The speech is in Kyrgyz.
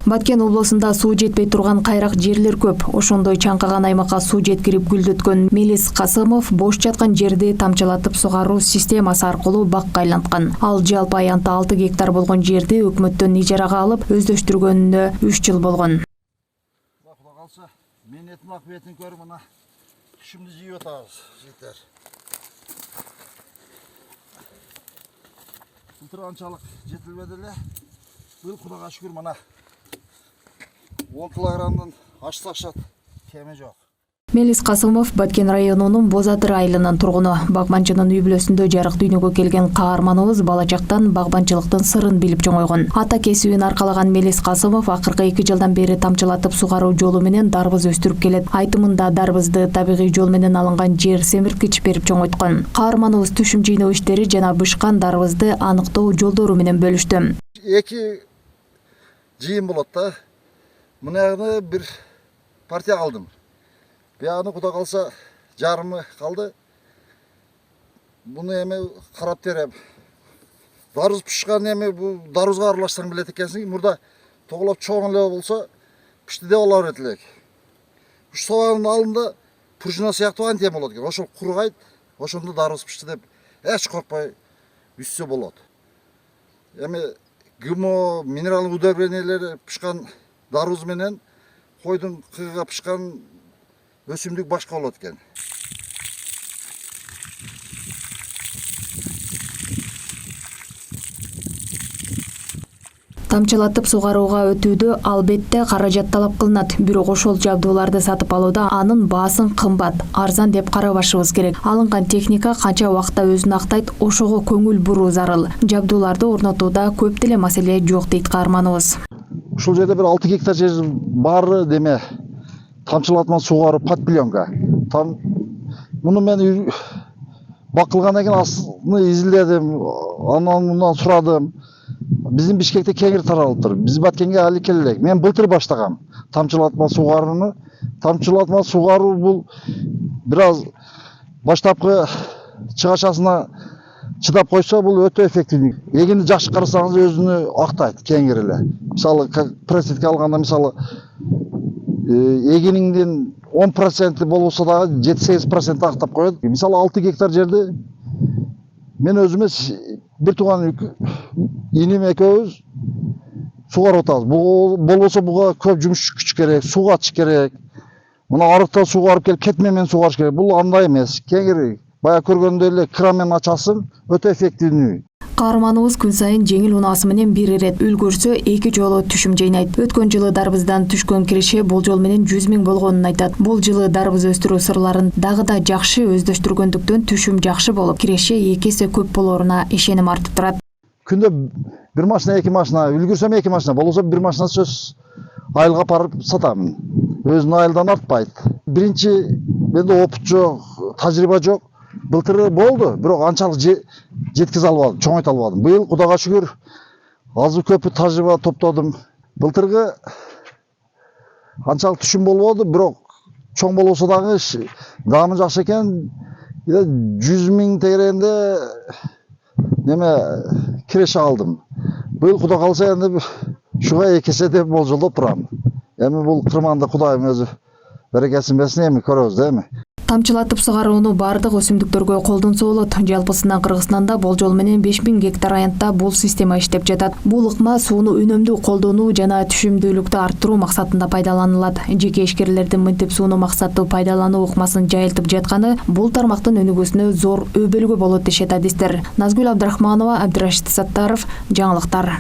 Баткен облусунда суу жетпей турган кайрак жерлер көп. Ошондой чаңкаган аймакка суу жеткирип гүлдөткөн Мелис Касымов бош жаткан жерди тамчылатып сугаруу системасы аркылуу бакка айланткан. Ал жалпы аянты 6 гектар болгон жерди өкмөттөн ижарага алып, өздөштүргөнүнө 3 жыл болгон. Кудай калса, мен этим акыбетін көрүп мына түшүмдү жыйып атабыз, жигиттер. Былтыр анчалык жетилбеди эле. Быйыл Кудайга шүгүр мына 10 килограммдан ашсакшат кеме жок. Мелис Касымов Баткен районунун Бозадыр айылынын тургуну. Багбанчынын үй бүлөсүндө жарык дүйнөгө келген каарманыбыз бала чактан багбанчылыктын сырын билип чоңойгон. Ата кесибин аркалаган Мелис Касымов акыркы 2 жылдан бери тамчылатып сугаруу жолу менен дарбыз өстүрүп келет. Айтымында дарбызды табигый жол менен алынган жер семирткич берип чоңойткон. Каарманыбыз түшүм жыйноо иштери жана бышкан дарбызды аныктоо жолдору менен бөлүштү. 2 жыйын болот да. Мына бир партия алдым. Бияны Кудай калса жарымы калды. Буну эми карап терем. Дарбыз пышкан эми бу дарбызга аралаштырып билет экенсиң. Мурда тоголоп чоң эле болсо пишти деп ала берет элек. Уш собанын алында пружина сыяктуу антем болот экен. Ошол кургайт, ошондо дарбыз пишти деп эч коркпой үссө болот. Эми ГМО минералдык удобрениялер пышкан дарбыз менен койдун кыйга пышкан өсүмдүк башка болот экен. Тамчылатып сугарууга өтүүдө албетте каражат талап кылынат. Бирок ошол жабдууларды сатып алууда анын баасын кымбат, арзан деп карабашыбыз керек. Алынган техника канча убакытта өзүн актайт, ошого көңүл буруу зарыл. Жабдууларды орнотууда көп деле маселе жок дейт каарманыбыз. Ушул жерде бир 6 гектар жер баары деме тамчылатма сугаруу патвильонга. Муну мен бакылгандан кийин астын изилдедим, андан сурадым. Биздин Бишкекте кеңири таралыптыр. Биз Баткенге али келе элек. Мен былтыр баштагам тамчылатма сугарууну. Тамчылатма сугаруу бул бир аз баштапкы чыгашасына чыдап койсо бул өтө эффективдүү. Эгинди жакшы карасаңыз өзүнү актайт кеңири эле. Мисалы пресетке алганда мисалы эгиниңдин 10% болбосо дагы 7-8% актап коет. Мисалы 6 гектар жерди мен өзүмө бир тууган иним экөөбүз сугарып атабыз. Болбосо буга көп жумуш күч керек, суу катыш керек. Мына арыкта сугарып келип кетме менен сугарыш керек. Бул андай эмес. Кеңири бая көргөндөй эле кранмен ачасың, өтө эффективдүү. Каарманыбыз күн сайын жеңил унаасы менен бир ирет үлгүрсө 2 жолу түшүм жыйнайт. Өткөн жылы дарбыздан түшкөн киреше болжол менен 100 000 болгонун айтат. Бул жылы дарбыз өстүрүү сырларын дагы да жакшы өздөштүргөндүктөн түшүм жакшы болуп, киреше 2 эсе көп болоруна ишеним артып турат. Күндө 1 машина, 2 машина, үлгүрсөм 2 машина, болсо 1 машина сөз айылга апарып сатам. Өзүнүн айылдан артпайт. Биринчи менде опыт жок, тажрыйба жок. Былтыр болду, бирок анчалык жеткизе албадым, чоңойто албадым. Быйыл Кудайга шүгүр азыр көп тажрыйба топтодум. Былтыргы анчалык түшүм болбоду, бирок чоң болбосо дагы даамы жакшы экен. 100 000 тегерегинде неме киреше алдым. Быйыл Кудай калса энди шуга 2 эсе деп болжолдоп турам. Эми бул кырманда Кудайым өзү берекесин берсин, эми көрөбүз да эми. Тамчылатып сугарууну бардык өсүмдүктөргө колдонсо болот. Жалпысынан Кыргызстанда болжол менен 5000 гектар аянтта бул система иштеп жатат. Бул ыкма сууну үнөмдүү колдонуу жана түшүмдүүлүктү арттыруу максатында пайдаланылат. Жеке ишкерлердин мынтип сууну максаттуу пайдалануу ыкмасын жайылтып жатканы бул тармактын өнүгүүсүнө зор өбөлгө болот дешет адистер. Назгүл Абдрахманова, Абдырашид Саттаров, жаңылыктар.